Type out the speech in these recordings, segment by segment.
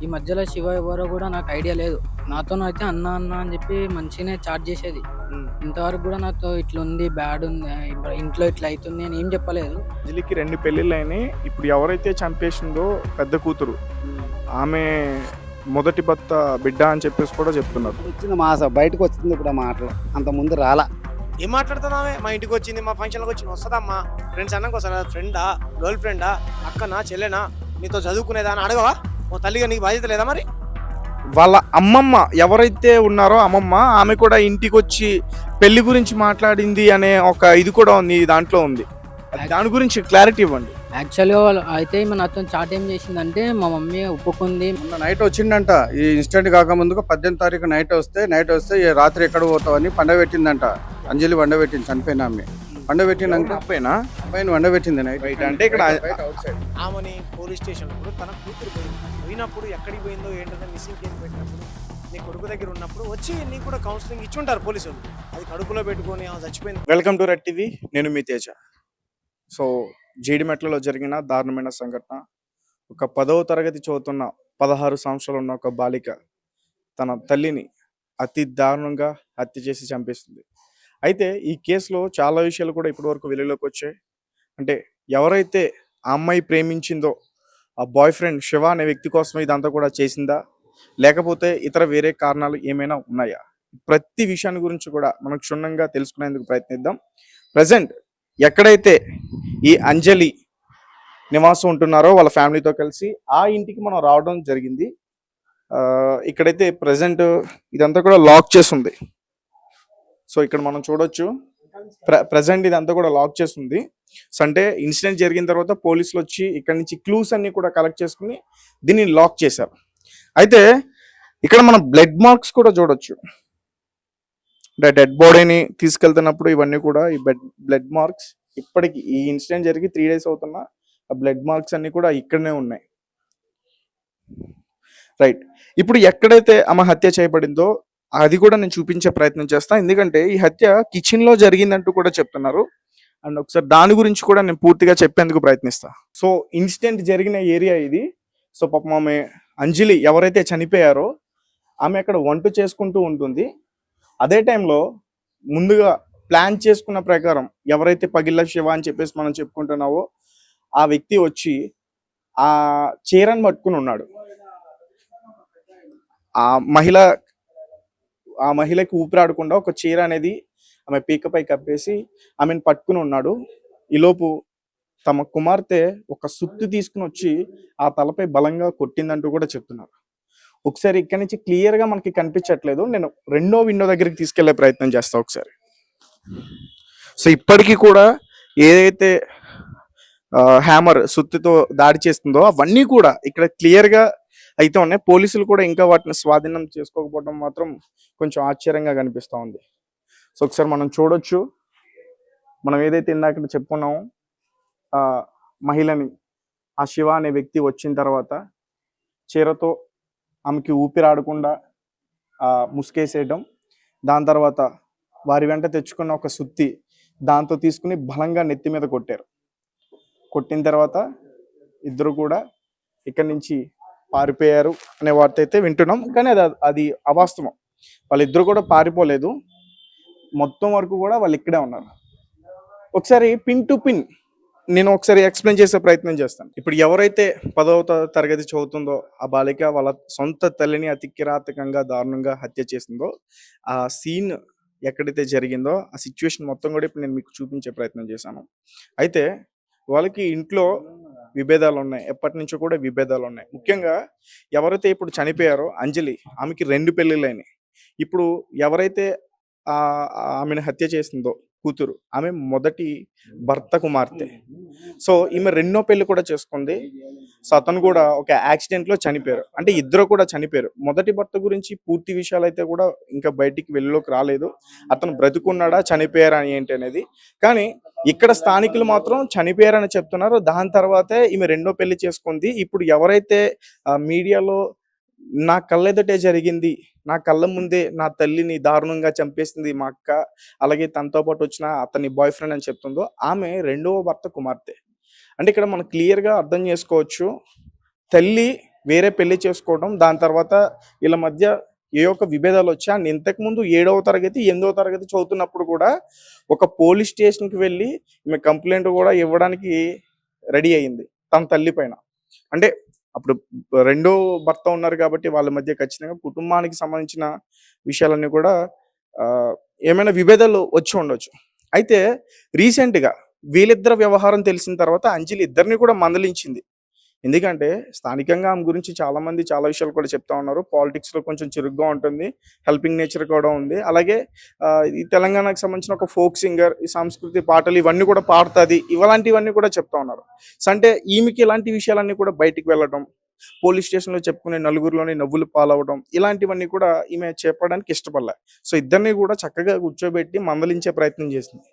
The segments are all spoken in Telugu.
ఈ మధ్యలో శివ ఎవరో కూడా నాకు ఐడియా లేదు. నాతోనైతే అన్న అన్న అని చెప్పి మంచిగానే చాట్ చేసేది. ఉమ్. ఇంతవరకు కూడా నాతో ఇట్లుంది, బ్యాడ్ ఉంది, ఇంట్లో ఇట్లా అవుతుంది అని ఏం చెప్పలేదు. అంజలికి 2 పెళ్ళిళ్ళు అయినాయి. ఇప్పుడు ఎవరైతే చంపేసిందో పెద్ద కూతురు, ఆమె మొదటి భర్త బిడ్డ అని చెప్పేసి కూడా చెప్తున్నారు. వచ్చింది మాస బయటకు వచ్చింది ఇప్పుడు ఆ మాటలు, అంత ముందు రాలా. ఏం మాట్లాడుతున్నావే? మా ఇంటికి వచ్చింది, మా ఫంక్షన్కి వచ్చింది, వస్తుందమ్మా. ఫ్రెండ్స్ అన్నాక వస్తారా? ఫ్రెండా, గర్ల్ ఫ్రెండా, అక్కనా, చెల్లెనా, నీతో చదువుకునేదా అని అడగవా? ఓ తల్లిగా నీకు బాధ్యత లేదా మరి? వాళ్ళ అమ్మమ్మ ఎవరైతే ఉన్నారో అమ్మమ్మ, ఆమె కూడా ఇంటికి వచ్చి పెళ్లి గురించి మాట్లాడింది అనే ఒక ఇది కూడా ఉంది, దాంట్లో ఉంది. దాని గురించి క్లారిటీ ఇవ్వండి. యాక్చువల్గా అయితే నాతో చాట్ ఏం చేసిందంటే మా మమ్మీ ఒప్పుకుంది. మొన్న నైట్ వచ్చిండంట, ఈ ఇన్సిడెంట్ కాకముందుకు 18వ తారీఖు నైట్ వస్తే ఈ రాత్రి ఎక్కడ పోతావని పండబెట్టిందంట. అంజలి వండబెట్టింది, చనిపోయిన ఆమె వండబెట్టినాక అప్పేనా అబ్బాయిని వండబెట్టింది నైట్. రైట్. అంటే ఇక్కడ ఆమెని పోలీస్ స్టేషన్ ఇప్పుడు తన కూతురు పోయినప్పుడు ఎక్కడికి పోయిందో ఏంటంటే మిస్సింగ్ కేసు పెట్టినప్పుడు నీ కొడుకు దగ్గర ఉన్నప్పుడు వచ్చి నీకు కూడా కౌన్సిలింగ్ ఇచ్చి ఉంటారు పోలీసులు. అది కడుపులో పెట్టుకొని ఆమె చచ్చిపోయింది. వెల్కమ్ టు రెడ్ టీవీ, నేను మీ తేజ. సో జీడిమెట్లలో జరిగిన దారుణమైన సంఘటన. ఒక 10వ తరగతి చదువుతున్న 16 సంవత్సరాలు ఉన్న ఒక బాలిక తన తల్లిని అతి దారుణంగా హత్య చేసి చంపేస్తుంది. అయితే ఈ కేసులో చాలా విషయాలు కూడా ఇప్పటివరకు వెలుగులోకి వచ్చాయి. అంటే ఎవరైతే ఆ అమ్మాయి ప్రేమించిందో ఆ బాయ్ ఫ్రెండ్ శివ అనే వ్యక్తి కోసం ఇదంతా కూడా చేసిందా, లేకపోతే ఇతర వేరే కారణాలు ఏమైనా ఉన్నాయా, ప్రతి విషయాన్ని గురించి కూడా మనం క్షుణ్ణంగా తెలుసుకునేందుకు ప్రయత్నిద్దాం. ప్రజెంట్ ఎక్కడైతే ఈ అంజలి నివాసం ఉంటున్నారో వాళ్ళ ఫ్యామిలీతో కలిసి ఆ ఇంటికి మనం రావడం జరిగింది. ఇక్కడైతే ప్రజెంట్ ఇదంతా కూడా లాక్ చేసి ఉంది. సో ఇక్కడ మనం చూడొచ్చు, ప్రజెంట్ ఇదంతా కూడా లాక్ చేసి ఉంది. సో అంటే ఇన్సిడెంట్ జరిగిన తర్వాత పోలీసులు వచ్చి ఇక్కడ నుంచి క్లూస్ అన్ని కూడా కలెక్ట్ చేసుకుని దీన్ని లాక్ చేశారు. అయితే ఇక్కడ మనం బ్లడ్ మార్క్స్ కూడా చూడొచ్చు. అంటే డెడ్ బాడీని తీసుకెళ్తున్నప్పుడు ఇవన్నీ కూడా ఈ బ్లడ్ మార్క్స్ ఇప్పటికి ఈ ఇన్సిడెంట్ జరిగి 3 days అవుతున్నా ఆ బ్లడ్ మార్క్స్ అన్ని కూడా ఇక్కడనే ఉన్నాయి. రైట్. ఇప్పుడు ఎక్కడైతే ఆమె హత్య చేయబడిందో అది కూడా నేను చూపించే ప్రయత్నం చేస్తాను, ఎందుకంటే ఈ హత్య కిచెన్ లో జరిగిందంటూ కూడా చెప్తున్నారు. అండ్ ఒకసారి దాని గురించి కూడా నేను పూర్తిగా చెప్పేందుకు ప్రయత్నిస్తా. సో ఇన్సిడెంట్ జరిగిన ఏరియా ఇది. సో పాపం ఆమె అంజలి ఎవరైతే చనిపోయారో ఆమె అక్కడ వంట చేసుకుంటూ ఉంటుంది. అదే టైంలో ముందుగా ప్లాన్ చేసుకున్న ప్రకారం ఎవరైతే పగిళ్ళ శివ అని చెప్పేసి మనం చెప్పుకుంటున్నావో ఆ వ్యక్తి వచ్చి ఆ చీరను పట్టుకుని ఉన్నాడు. ఆ మహిళకి ఊపిరాడకుండా ఒక చీర అనేది ఆమె పీకపై కప్పేసి ఆమెను పట్టుకుని ఉన్నాడు. ఈలోపు తమ కుమార్తె ఒక సుత్తి తీసుకుని వచ్చి ఆ తలపై బలంగా కొట్టిందంటూ కూడా చెప్తున్నారు. ఒకసారి ఇక్కడి నుంచి క్లియర్ గా మనకి కనిపించట్లేదు, నేను రెండో విండో దగ్గరికి తీసుకెళ్లే ప్రయత్నం చేస్తా ఒకసారి. సో ఇప్పటికీ కూడా ఏదైతే హ్యామర్ సుత్తితో దాడి చేస్తుందో అవన్నీ కూడా ఇక్కడ క్లియర్ గా అయితే ఉన్నాయి. పోలీసులు కూడా ఇంకా వాటిని స్వాధీనం చేసుకోకపోవడం మాత్రం కొంచెం ఆశ్చర్యంగా కనిపిస్తూ ఉంది. సో ఒకసారి మనం చూడొచ్చు, మనం ఏదైతే ఇందాక చెప్పుకున్నామో ఆ మహిళని ఆ శివ అనే వ్యక్తి వచ్చిన తర్వాత చీరతో ఆమెకి ఊపిరాడకుండా ముసుకేసేయడం, దాని తర్వాత వారి వెంట తెచ్చుకున్న ఒక సుత్తి దాంతో తీసుకుని బలంగా నెత్తి మీద కొట్టారు. కొట్టిన తర్వాత ఇద్దరు కూడా ఇక్కడి నుంచి పారిపోయారు అనే వార్త అయితే వింటున్నాం, కానీ అది అవాస్తవం. వాళ్ళిద్దరు కూడా పారిపోలేదు, మొత్తం వరకు కూడా వాళ్ళు ఇక్కడే ఉన్నారు. ఒకసారి పిన్ టు పిన్ నేను ఒకసారి ఎక్స్ప్లెయిన్ చేసే ప్రయత్నం చేస్తాను. ఇప్పుడు ఎవరైతే 10వ తరగతి చదువుతుందో ఆ బాలిక వాళ్ళ సొంత తల్లిని అతి కిరాతకంగా దారుణంగా హత్య చేసిందో ఆ సీన్ ఎక్కడైతే జరిగిందో ఆ సిచ్యువేషన్ మొత్తం కూడా ఇప్పుడు నేను మీకు చూపించే ప్రయత్నం చేశాను. అయితే వాళ్ళకి ఇంట్లో విభేదాలు ఉన్నాయి, ఎప్పటి నుంచో కూడా విభేదాలు ఉన్నాయి. ముఖ్యంగా ఎవరైతే ఇప్పుడు చనిపోయారో అంజలి, ఆమెకి 2 పెళ్ళిళ్ళు అయినాయి. ఇప్పుడు ఎవరైతే ఆమెను హత్య చేసిందో కూతురు, ఆమె మొదటి భర్త కుమార్తె. సో ఈమె 2వ పెళ్లి కూడా చేసుకుంది. సో అతను కూడా ఒక యాక్సిడెంట్ లో చనిపోయారు, అంటే ఇద్దరు కూడా చనిపోయారు. మొదటి భర్త గురించి పూర్తి విషయాలు అయితే కూడా ఇంకా బయటికి వెళ్ళలోకి రాలేదు, అతను బ్రతుకున్నాడా చనిపోయారా అని ఏంటి అనేది. కానీ ఇక్కడ స్థానికులు మాత్రం చనిపోయారని చెప్తున్నారు. దాని తర్వాతే ఈమె 2వ పెళ్లి చేసుకుంది. ఇప్పుడు ఎవరైతే మీడియాలో నా కళ్ళెదుటే జరిగింది, నా కళ్ళ ముందే నా తల్లిని దారుణంగా చంపేసింది మా అక్క, అలాగే తనతో పాటు వచ్చిన అతని బాయ్ ఫ్రెండ్ అని చెప్తుందో ఆమె 2వ భర్త కుమార్తె. అంటే ఇక్కడ మనం క్లియర్ గా అర్థం చేసుకోవచ్చు, తల్లి వేరే పెళ్లి చేసుకోవడం, దాని తర్వాత వీళ్ళ మధ్య ఏ ఒక్క విభేదాలు వచ్చి అండ్ ఇంతకుముందు 7వ తరగతి 8వ తరగతి చదువుతున్నప్పుడు కూడా ఒక పోలీస్ స్టేషన్కి వెళ్ళి ఈమె కంప్లైంట్ కూడా ఇవ్వడానికి రెడీ అయ్యింది తన తల్లి పైన. అంటే అప్పుడు రెండో భర్త ఉన్నారు కాబట్టి వాళ్ళ మధ్య ఖచ్చితంగా కుటుంబానికి సంబంధించిన విషయాలన్నీ కూడా ఏమైనా విభేదాలు వచ్చి ఉండొచ్చు. అయితే రీసెంట్గా వీళ్ళిద్దరి వ్యవహారం తెలిసిన తర్వాత అంజలి ఇద్దరిని కూడా మందలించింది. ఎందుకంటే స్థానికంగా ఆమె గురించి చాలా మంది చాలా విషయాలు కూడా చెప్తా ఉన్నారు. పాలిటిక్స్లో కొంచెం చురుగ్గా ఉంటుంది, హెల్పింగ్ నేచర్ కూడా ఉంది. అలాగే ఈ తెలంగాణకు సంబంధించిన ఒక ఫోక్ సింగర్, ఈ సంస్కృతి పాటలు ఇవన్నీ కూడా పాడుతుంది, ఇలాంటివన్నీ కూడా చెప్తా ఉన్నారు. సో అంటే ఈమెకి ఇలాంటి విషయాలన్నీ కూడా బయటికి వెళ్ళడం, పోలీస్ స్టేషన్లో చెప్పుకునే నలుగురిలోని నవ్వులు పాలవడం, ఇలాంటివన్నీ కూడా ఈమె చెప్పడానికి ఇష్టపడలే. సో ఇద్దరిని కూడా చక్కగా కూర్చోబెట్టి మందలించే ప్రయత్నం చేసింది.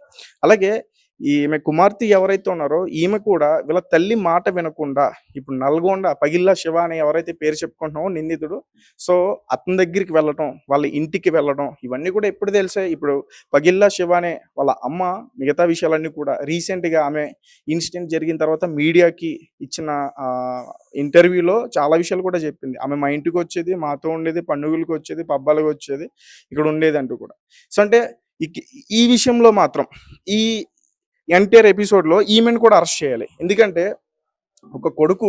అలాగే ఈమె కుమార్తె ఎవరైతే ఉన్నారో ఈమె కూడా వీళ్ళ తల్లి మాట వినకుండా ఇప్పుడు నల్గొండ పగిల్లా శివ అని ఎవరైతే పేరు చెప్పుకుంటున్నామో నిందితుడు, సో అతని దగ్గరికి వెళ్ళడం, వాళ్ళ ఇంటికి వెళ్ళడం, ఇవన్నీ కూడా ఎప్పుడు తెలిసే. ఇప్పుడు పగిల్లా శివ అనే వాళ్ళ అమ్మ మిగతా విషయాలన్నీ కూడా రీసెంట్గా ఆమె ఇన్సిడెంట్ జరిగిన తర్వాత మీడియాకి ఇచ్చిన ఇంటర్వ్యూలో చాలా విషయాలు కూడా చెప్పింది. ఆమె మా ఇంటికి వచ్చేది, మాతో ఉండేది, పండుగలకు వచ్చేది, పబ్బాలకు వచ్చేది, ఇక్కడ ఉండేది అంటూ కూడా. సో అంటే ఈ విషయంలో మాత్రం ఈ ఎంటైర్ ఎపిసోడ్లో ఈమెను కూడా అరెస్ట్ చేయాలి. ఎందుకంటే ఒక కొడుకు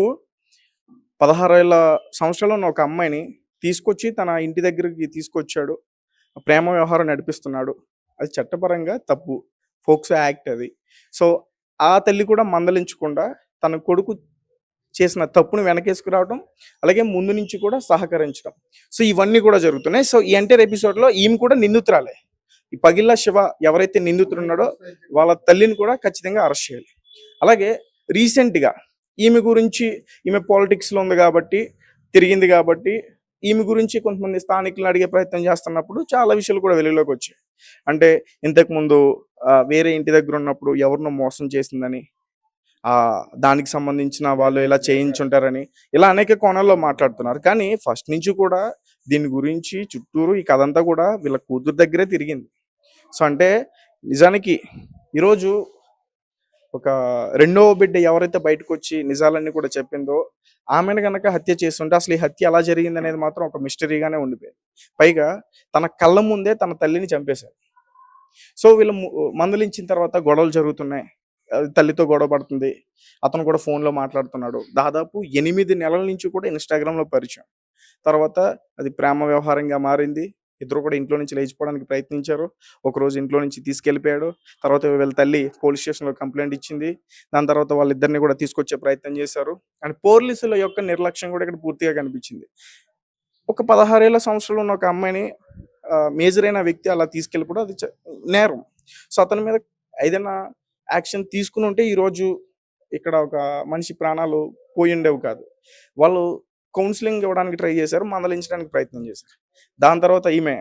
16 సంవత్సరాలు ఉన్న ఒక అమ్మాయిని తీసుకొచ్చి తన ఇంటి దగ్గరికి తీసుకొచ్చాడు, ప్రేమ వ్యవహారం నడిపిస్తున్నాడు, అది చట్టపరంగా తప్పు, ఫోక్సో యాక్ట్ అది. సో ఆ తల్లి కూడా మందలించకుండా తన కొడుకు చేసిన తప్పును వెనకేసుకురావడం, అలాగే ముందు నుంచి కూడా సహకరించడం, సో ఇవన్నీ కూడా జరుగుతున్నాయి. సో ఈ ఎంటైర్ ఎపిసోడ్లో ఈమె కూడా నిందితురాలే. ఈ పగిల్లా శివ ఎవరైతే నిందితుడున్నాడో వాళ్ళ తల్లిని కూడా ఖచ్చితంగా అరెస్ట్ చేయాలి. అలాగే రీసెంట్గా ఈమె గురించి, ఈమె పాలిటిక్స్లో ఉంది కాబట్టి, తిరిగింది కాబట్టి ఈమె గురించి కొంతమంది స్థానికులను అడిగే ప్రయత్నం చేస్తున్నప్పుడు చాలా విషయాలు కూడా వెలుగులోకి వచ్చాయి. అంటే ఇంతకుముందు వేరే ఇంటి దగ్గర ఉన్నప్పుడు ఎవరినో మోసం చేసిందని, దానికి సంబంధించిన వాళ్ళు ఇలా చేయించుంటారని, ఇలా అనేక కోణాల్లో మాట్లాడుతున్నారు. కానీ ఫస్ట్ నుంచి కూడా దీని గురించి చుట్టూరు ఈ కథ అంతా కూడా వీళ్ళ కూతురు దగ్గరే తిరిగింది. సో అంటే నిజానికి ఈరోజు ఒక రెండవ బిడ్డ ఎవరైతే బయటకు వచ్చి నిజాలన్నీ కూడా చెప్పిందో ఆమెను కనుక హత్య చేస్తుంటే అసలు ఈ హత్య ఎలా జరిగింది అనేది మాత్రం ఒక మిస్టరీగానే ఉండిపోయింది. పైగా తన కళ్ళ ముందే తన తల్లిని చంపేశారు. సో వీళ్ళు మందలించిన తర్వాత గొడవలు జరుగుతున్నాయి, తల్లితో గొడవ పడుతుంది, అతను కూడా ఫోన్లో మాట్లాడుతున్నాడు. దాదాపు 8 నెలల నుంచి కూడా ఇన్స్టాగ్రామ్లో పరిచయం. తర్వాత అది ప్రేమ వ్యవహారంగా మారింది. ఇద్దరు కూడా ఇంట్లో నుంచి లేచిపోవడానికి ప్రయత్నించారు. ఒకరోజు ఇంట్లో నుంచి తీసుకెళ్ళిపోయాడు. తర్వాత వీళ్ళ తల్లి పోలీస్ స్టేషన్లో కంప్లైంట్ ఇచ్చింది. దాని తర్వాత వాళ్ళిద్దరిని కూడా తీసుకొచ్చే ప్రయత్నం చేశారు. అండ్ పోలీసుల యొక్క నిర్లక్ష్యం కూడా ఇక్కడ పూర్తిగా కనిపించింది. ఒక 16 సంవత్సరాలు ఉన్న ఒక అమ్మాయిని మేజర్ అయిన వ్యక్తి అలా తీసుకెళ్ళిపోవడం అది నేరం. సో అతని మీద ఏదైనా యాక్షన్ తీసుకుని ఉంటే ఈరోజు ఇక్కడ ఒక మనిషి ప్రాణాలు పోయి ఉండేవి కాదు. వాళ్ళు కౌన్సిలింగ్ ఇవ్వడానికి ట్రై చేశారు, మందలించడానికి ప్రయత్నం చేశారు. దాని తర్వాత ఈమె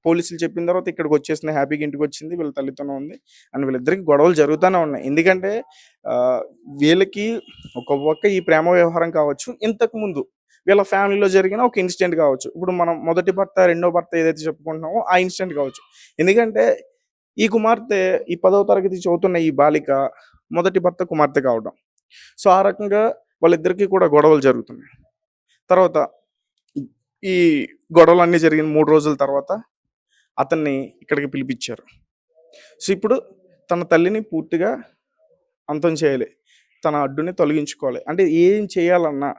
పోలీసులు చెప్పిన తర్వాత ఇక్కడికి వచ్చేసింది, హ్యాపీగా ఇంటికి వచ్చింది, వీళ్ళ తల్లితోనే ఉంది. అండ్ వీళ్ళిద్దరికి గొడవలు జరుగుతూనే ఉన్నాయి. ఎందుకంటే వీళ్ళకి ఒక పక్క ఈ ప్రేమ వ్యవహారం కావచ్చు, ఇంతకు ముందు వీళ్ళ ఫ్యామిలీలో జరిగిన ఒక ఇన్సిడెంట్ కావచ్చు, ఇప్పుడు మనం మొదటి భర్త రెండో భర్త ఏదైతే చెప్పుకుంటున్నామో ఆ ఇన్సిడెంట్ కావచ్చు. ఎందుకంటే ఈ కుమార్తె ఈ 10వ తరగతి చదువుతున్న ఈ బాలిక మొదటి భర్త కుమార్తె కావడం. సో ఆ రకంగా వాళ్ళిద్దరికీ కూడా గొడవలు జరుగుతున్నాయి. తర్వాత ఈ గొడవలు అన్నీ జరిగిన 3 రోజుల తర్వాత అతన్ని ఇక్కడికి పిలిపించారు. సో ఇప్పుడు తన తల్లిని పూర్తిగా అంతం చేయాలి, తన అడ్డుని తొలగించుకోవాలి. అంటే ఏం చేయాలన్నా,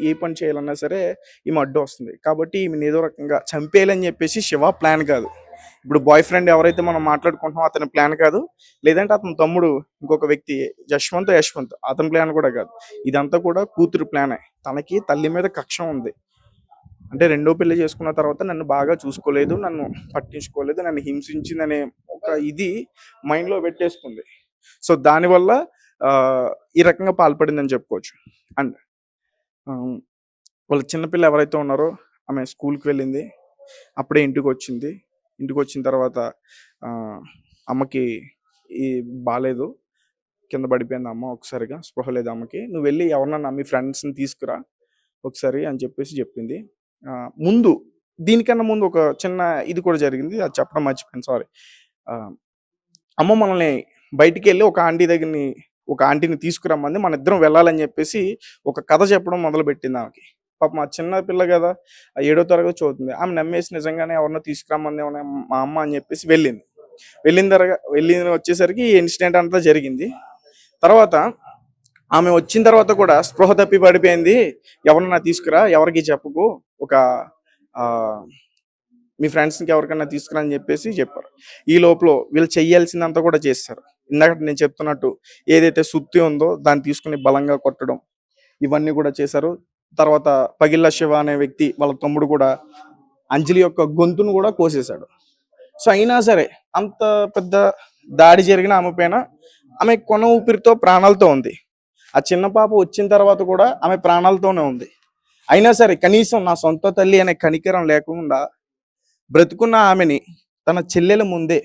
ఏ పని చేయాలన్నా సరే ఈమె అడ్డు వస్తుంది. కాబట్టి ఈమెను ఏదో రకంగా చంపేయాలని చెప్పేసి శివ ప్లాన్ కాదు. ఇప్పుడు బాయ్ ఫ్రెండ్ ఎవరైతే మనం మాట్లాడుకుంటున్నామో అతని ప్లాన్ కాదు, లేదంటే అతని తమ్ముడు ఇంకొక వ్యక్తి యశ్వంత్ అతని ప్లాన్ కూడా కాదు. ఇదంతా కూడా కూతురు ప్లానే. తనకి తల్లి మీద కక్ష ఉంది. అంటే రెండో పెళ్లి చేసుకున్న తర్వాత నన్ను బాగా చూసుకోలేదు, నన్ను పట్టించుకోలేదు, నన్ను హింసించిందనే ఒక ఇది మైండ్లో పెట్టేసుకుంది. సో దానివల్ల ఈ రకంగా పాల్పడిందని చెప్పుకోవచ్చు. అండ్ వాళ్ళ చిన్నపిల్ల ఎవరైతే ఉన్నారో ఆమె స్కూల్కి వెళ్ళింది, అప్పుడే ఇంటికి వచ్చింది. ఇంటికి వచ్చిన తర్వాత అమ్మకి బాగాలేదు, కింద పడిపోయింది అమ్మ. ఒకసారిగా స్పృహ లేదు అమ్మకి. నువ్వు వెళ్ళి ఎవరన్నా మీ ఫ్రెండ్స్ని తీసుకురా ఒకసారి అని చెప్పేసి చెప్పింది. దీనికన్నా ముందు ఒక చిన్న ఇది కూడా జరిగింది, అది చెప్పడం మర్చిపోయింది, సారీ. అమ్మ మనల్ని బయటికి వెళ్ళి ఒక ఆంటీని తీసుకురమ్మంది, మన ఇద్దరం వెళ్ళాలని చెప్పేసి ఒక కథ చెప్పడం మొదలుపెట్టింది ఆమెకి. పాపం మా చిన్న పిల్ల కదా, ఆ 7వ తరగతి చదువుతుంది. ఆమె నమ్మేసి నిజంగానే ఎవరినో తీసుకురమ్మంది ఏమన్నా మా అమ్మ అని చెప్పేసి వెళ్ళింది. వెళ్ళి వచ్చేసరికి ఈ ఇన్సిడెంట్ అంతా జరిగింది. తర్వాత ఆమె వచ్చిన తర్వాత కూడా స్పృహ తప్పి పడిపోయింది. ఎవరన్నా తీసుకురా, ఎవరికి చెప్పకు, ఒక ఆ మీ ఫ్రెండ్స్కి ఎవరికైనా తీసుకురా అని చెప్పేసి చెప్పారు. ఈ లోపల వీళ్ళు చెయ్యాల్సిందంతా కూడా చేస్తారు. ఇందాక నేను చెప్తున్నట్టు ఏదైతే సుత్తి ఉందో దాన్ని తీసుకుని బలంగా కొట్టడం, ఇవన్నీ కూడా చేశారు. తర్వాత పగిళ్ళ శివ అనే వ్యక్తి వాళ్ళ తమ్ముడు కూడా అంజలి యొక్క గొంతును కూడా కోసేశాడు. సో అయినా సరే అంత పెద్ద దాడి జరిగిన ఆమె పైన ఆమె కొన ఊపిరితో ప్రాణాలతో ఉంది. ఆ చిన్న పాప వచ్చిన తర్వాత కూడా ఆమె ప్రాణాలతోనే ఉంది. అయినా సరే కనీసం నా సొంత తల్లి అనే కనికరం లేకుండా బ్రతుకున్న ఆమెని తన చెల్లెల ముందే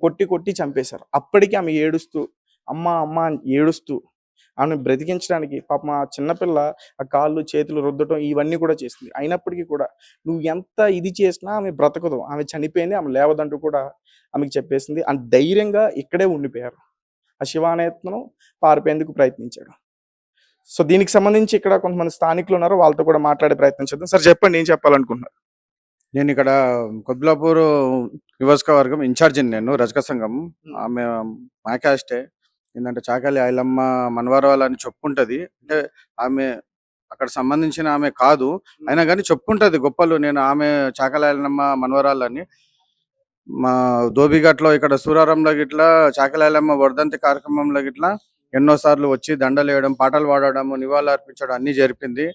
కొట్టి కొట్టి చంపేశారు. అప్పటికి ఆమె ఏడుస్తూ అమ్మ అమ్మ అని ఏడుస్తూ ఆమెను బ్రతికించడానికి పాపం ఆ చిన్నపిల్ల ఆ కాళ్ళు చేతులు రుద్దటం ఇవన్నీ కూడా చేసింది. అయినప్పటికీ కూడా నువ్వు ఎంత ఇది చేసినా ఆమె బ్రతకదు, ఆమె చనిపోయింది, ఆమె లేవదంటూ కూడా ఆమెకి చెప్పేసింది. అండ్ ధైర్యంగా ఇక్కడే ఉండిపోయారు. ఆ శివ అనేతను పారిపోయేందుకు ప్రయత్నించాడు. సో దీనికి సంబంధించి ఇక్కడ కొంతమంది స్థానికులు ఉన్నారు, వాళ్ళతో కూడా మాట్లాడే ప్రయత్నం చేద్దాం. సార్ చెప్పండి, ఏం చెప్పాలనుకుంటున్నారు? నేను ఇక్కడ కొద్లాపూర్ నియోజకవర్గం ఇన్ఛార్జిని, నేను రజక సంఘం. ఆమె మా క్యాస్టే. ఏంటంటే చాకలి ఐలమ్మ మనవరాలని చెప్పుకుంటది. అంటే ఆమె అక్కడ సంబంధించిన ఆమె కాదు, అయినా కానీ చెప్పుకుంటది గొప్పలు. నేను ఆమె చాకలి ఐలమ్మ మనవరాలని మా దోబిఘట్లో ఇక్కడ సూరారంలో గిట్లా చాకలి ఐలమ్మ వర్ధంతి కార్యక్రమంలో గిట్లా ఎన్నోసార్లు వచ్చి దండలు వేయడం, పాటలు పాడడం, నివాళులు అర్పించడం అన్ని జరిపింది.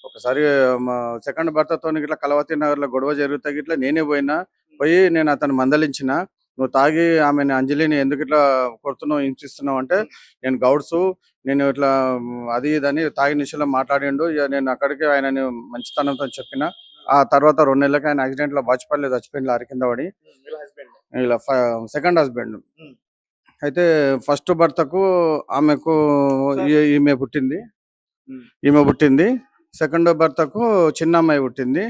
ఒకసారి మా సెకండ్ భర్తతో గిట్లా కలవతి నగర్లో గొడవ జరిగితే గిట్లా నేనే పోయి నేను అతను మందలించిన, నువ్వు తాగి ఆమెను అంజలిని ఎందుకు ఇట్లా కొడుతున్నావు, హింసిస్తున్నావు అంటే, నేను గౌడ్సు, నేను ఇట్లా అది ఇదని తాగి నిశలో మాట్లాడిండు. ఇక నేను అక్కడికి ఆయనని మంచితనంతో చెప్పిన. ఆ తర్వాత 2 నెలలకి ఆయన యాక్సిడెంట్లో బాచిపల్లి చచ్చిపోయింది, లారీ కింద పడి. ఇలా సెకండ్ హస్బెండ్. అయితే ఫస్ట్ భర్తకు ఆమెకు ఈమె పుట్టింది. సెకండ్ భర్తకు చిన్న అమ్మాయి పుట్టింది.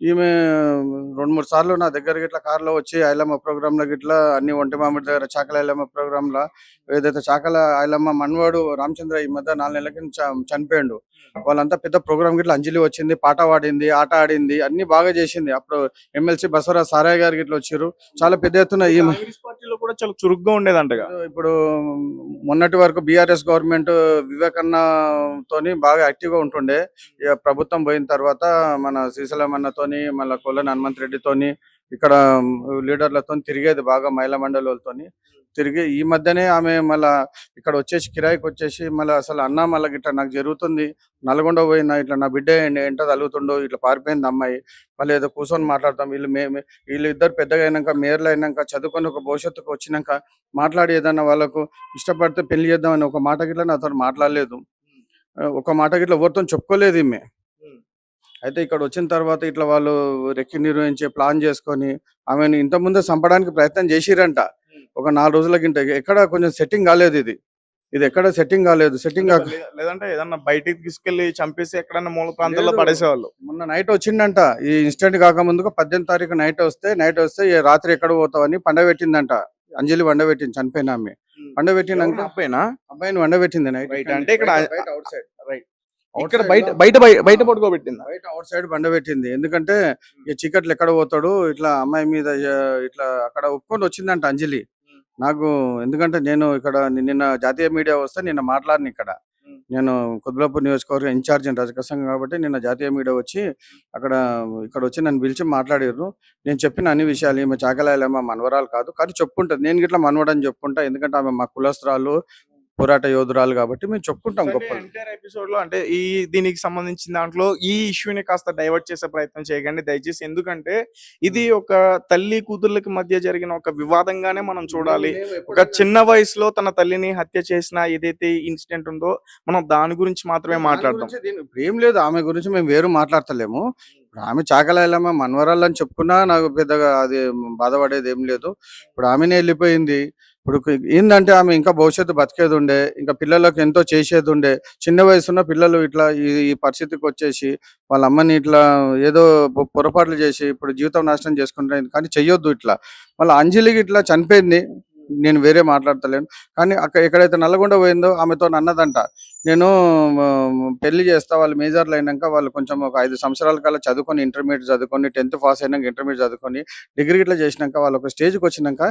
ఈమె 2-3 సార్లు నా దగ్గర గిట్లా కార్లో వచ్చి ఐలమ్మ ప్రోగ్రాంలో గిట్లా అన్ని ఒంటి మామిడి దగ్గర చాకల ఐలమ్మ ప్రోగ్రాంలో ఏదైతే చాకల ఐలమ్మ మనవాడు రామచంద్ర ఈ మధ్య 4 నెలల కింద చనిపోయిండు. వాళ్ళంతా పెద్ద ప్రోగ్రామ్ గిట్లా అంజలి వచ్చింది, పాట పాడింది, ఆట ఆడింది, అన్ని బాగా చేసింది. అప్పుడు ఎమ్మెల్సీ బసవరాజ్ సారయ్య గారు గిట్లా వచ్చారు. చాలా పెద్ద ఎత్తున ఈ పార్టీలో కూడా చాలా చురుగ్గా ఉండేదంటగా. ఇప్పుడు మొన్నటి వరకు బీఆర్ఎస్ గవర్నమెంట్ వివేకన్న తోని బాగా యాక్టివ్ గా ఉంటుండే. ఇక ప్రభుత్వం పోయిన తర్వాత మన శ్రీశైలం అన్నతోని, మళ్ళీ కొల్లని హనుమంత్ రెడ్డితోని, ఇక్కడ లీడర్లతో తిరిగేది బాగా, మహిళా మండలితోని తిరిగి. ఈ మధ్యనే ఆమె మళ్ళా ఇక్కడ వచ్చేసి కిరాయికి వచ్చేసి మళ్ళీ అసలు అన్న మళ్ళీ ఇట్లా నాకు జరుగుతుంది, నల్గొండ పోయినా ఇట్లా నా బిడ్డ ఎంట తగులుతుండో, ఇట్లా పారిపోయింది అమ్మాయి, మళ్ళీ ఏదో కూర్చొని మాట్లాడతాం, వీళ్ళు ఇద్దరు పెద్దగా అయినాక, మేయర్లు అయినాక, చదువుకొని ఒక భవిష్యత్తుకు వచ్చినాక మాట్లాడి ఏదన్నా వాళ్ళకు ఇష్టపడితే పెళ్లి చేద్దామని ఒక మాట గిట్లా నాతో మాట్లాడలేదు, ఒక మాట గిట్లా ఎవరితో చెప్పుకోలేదు ఈమె. అయితే ఇక్కడ వచ్చిన తర్వాత ఇట్లా వాళ్ళు రెక్కి నిర్వహించే ప్లాన్ చేసుకొని ఆమెను ఇంతకుముందే చంపడానికి ప్రయత్నం చేసిరంట. ఒక 4 రోజుల కింద ఎక్కడ కొంచెం సెట్టింగ్ కాలేదు, ఇది ఎక్కడ సెట్టింగ్ కాలేదు. లేదంటే ఏదన్నా బయటికి తీసుకెళ్లి చంపేసి ఎక్కడన్నా మూల ప్రాంతాల్లో పడేసేవాళ్ళు. మొన్న నైట్ వచ్చిండంట, ఈ ఇన్సిడెంట్ కాకముందుకు 18వ తారీఖు నైట్ వస్తే రాత్రి ఎక్కడ పోతావని పండబెట్టిందంట. అంజలి వండబెట్టింది, చనిపోయిన ఆమె. పండబెట్టినాక అబ్బాయిని వండబెట్టింది నైట్. అంటే ఇక్కడ అవుట్ సైడ్, రైట్, ఇక్కడ బయట పడుకోబెట్టింది, బయట అవుట్ సైడ్ బండబెట్టింది. ఎందుకంటే ఈ చీకట్లు ఎక్కడ పోతాడు, ఇట్లా అమ్మాయి మీద ఇట్లా అక్కడ ఒప్పుకొని వచ్చిందంట అంజలి నాకు. ఎందుకంటే నేను ఇక్కడ నిన్న జాతీయ మీడియా వస్తే నిన్న మాట్లాడిన, నేను కొద్లాపూర్ నియోజకవర్గం ఇన్ఛార్జ్ రజక సంఘం కాబట్టి నిన్న జాతీయ మీడియా వచ్చి ఇక్కడ వచ్చి నన్ను పిలిచి మాట్లాడారు. నేను చెప్పిన అన్ని విషయాలు, ఈమె చాకలి ఐలమ్మ మనవరాలు కాదు, కానీ చెప్పుకుంటుంది. నేను గిట్లా మనవడని చెప్పుకుంటా, ఎందుకంటే ఆమె మా కులస్త్రాలు, పోరాట యోధురాలు కాబట్టి మేము చెప్పుకుంటాం గొప్ప. ఎపిసోడ్ లో అంటే దీనికి సంబంధించిన దాంట్లో ఈ ఇష్యూని కాస్త డైవర్ట్ చేసే ప్రయత్నం చేయకండి దయచేసి. ఎందుకంటే ఇది ఒక తల్లి కూతుర్లకి మధ్య జరిగిన ఒక వివాదంగానే మనం చూడాలి. ఒక చిన్న వయసులో తన తల్లిని హత్య చేసిన ఏదైతే ఇన్సిడెంట్ ఉందో మనం దాని గురించి మాత్రమే మాట్లాడదాం. ఏం లేదు, ఆమె గురించి మేము వేరు మాట్లాడతలేము. ఆమె చాకలి ఐలమ్మ మనవరాలు అని చెప్పుకున్నా నాకు పెద్దగా అది బాధపడేది ఏం లేదు. ఇప్పుడు ఆమెనే వెళ్ళిపోయింది. ఇప్పుడు ఏంటంటే ఆమె ఇంకా భవిష్యత్తు బతికేది ఉండే, ఇంకా పిల్లలకు ఎంతో చేసేది ఉండే. చిన్న వయసున్న పిల్లలు ఇట్లా ఈ పరిస్థితికి వచ్చేసి వాళ్ళ అమ్మని ఇట్లా ఏదో పొరపాట్లు చేసి ఇప్పుడు జీవితం నాశనం చేసుకుంటారు. కానీ చెయ్యొద్దు ఇట్లా. మళ్ళీ అంజలికి ఇట్లా చనిపోయింది, నేను వేరే మాట్లాడతలేను. కానీ ఎక్కడైతే నల్గొండ పోయిందో ఆమెతోని అన్నదంట, నేను పెళ్లి చేస్తా, వాళ్ళు మేజర్‌లు అయినంక వాళ్ళు కొంచెం ఒక 5 సంవత్సరాల కల్లా చదువుకొని ఇంటర్మీడియేట్ చదువుకొని 10థ్ పాస్ అయినంక ఇంటర్మీడియేట్ చదువుకొని డిగ్రీ గిట్లా చేసినంక వాళ్ళు ఒక స్టేజ్‌కొచ్చినంక